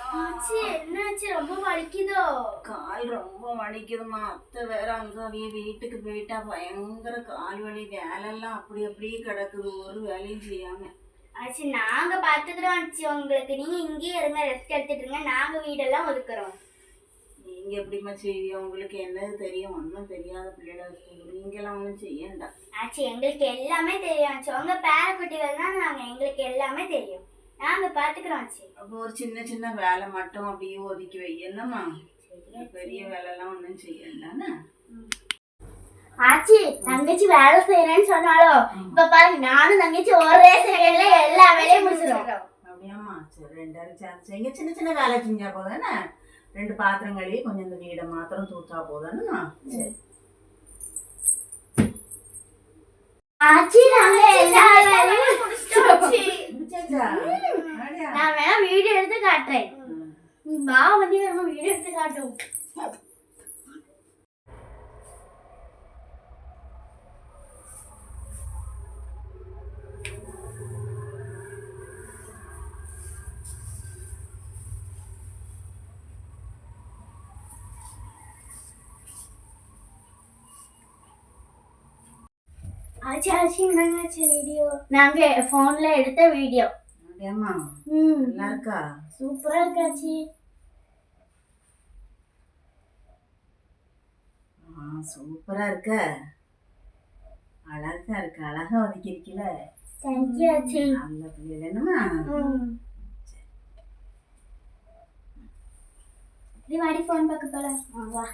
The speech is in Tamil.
என்னாச்சு? ரொம்ப வலிக்குதோ? கால் ரொம்ப வலிக்குதுமா. அத்தை வேற அங்க அவிய வீட்டுக்கு போயிட்டா பயங்கர கால் வலி. வேலையெல்லாம் அப்படியே கிடக்குது, ஒரு வேலையும் செய்யாம. ஆச்சு நாங்க பாத்துக்கிறோம் ஆச்சு உங்களுக்கு. நீங்க இங்கேயே இருங்க, ரெஸ்ட் எடுத்துட்டு இருங்க. நாங்க வீடெல்லாம் ஒதுக்குறோம். நீங்க எப்படிமா செய்வீங்க? உங்களுக்கு என்னது தெரியும்? ஒன்றும் தெரியாத பிள்ளைகள நீங்கெல்லாம் ஒன்றும் செய்யண்டா. ஆச்சு எங்களுக்கு எல்லாமே தெரியும் ஆச்சு. உங்க பேரக்குட்டிகள் தான் நாங்க, எங்களுக்கு எல்லாமே தெரியும். நாங்க பாத்துக்கிறோம் ஆச்சு. அப்போ ஒரு சின்ன வேலை மட்டும் அப்படியே ஒதுக்கி வை. என்னம்மா? பெரிய வேலைலாம் ஒன்றும் செய்யண்டானே. ஆச்சி தங்கச்சி வேலை செய்யறேன்னு சொன்னாலும் இப்ப பாருங்க, நானும் தங்கச்சி ஒரே செகண்ட்ல எல்லா வேலையும் முடிச்சிடும். அப்படியாம்மா? சரி, ரெண்டு பேரும் சேர்ந்து செய்யுங்க. சின்ன வேலை செஞ்சா போதானே? 2 பாத்திரம் கழுவி கொஞ்சம் இந்த வீடை மாத்திரம் தூத்தா போதானேம்மா? சரி ஆச்சி நாங்க எல்லா வேலையும் முடிச்சிட்டோம். நான் வேணா வீடியோ எடுத்து காட்டுறேன். வா வந்து நம்ம வீடியோ எடுத்து காட்டுவோம். ஆச்சி ஆச்சி நாங்க வீடியோ நாங்க போன்ல எடுத்த வீடியோ. அப்படியாம்மா? நல்லா இருக்கா? சூப்பரா இருக்காச்சி. சூப்பரா இருக்க. அழகா இருக்கு. அழகா ஒதுக்கிருக்கல. தேங்க்யூ ஆச்சி. நல்ல பிள்ளை என்னம்மா? வாடி போன் பார்க்க போலாம். வா.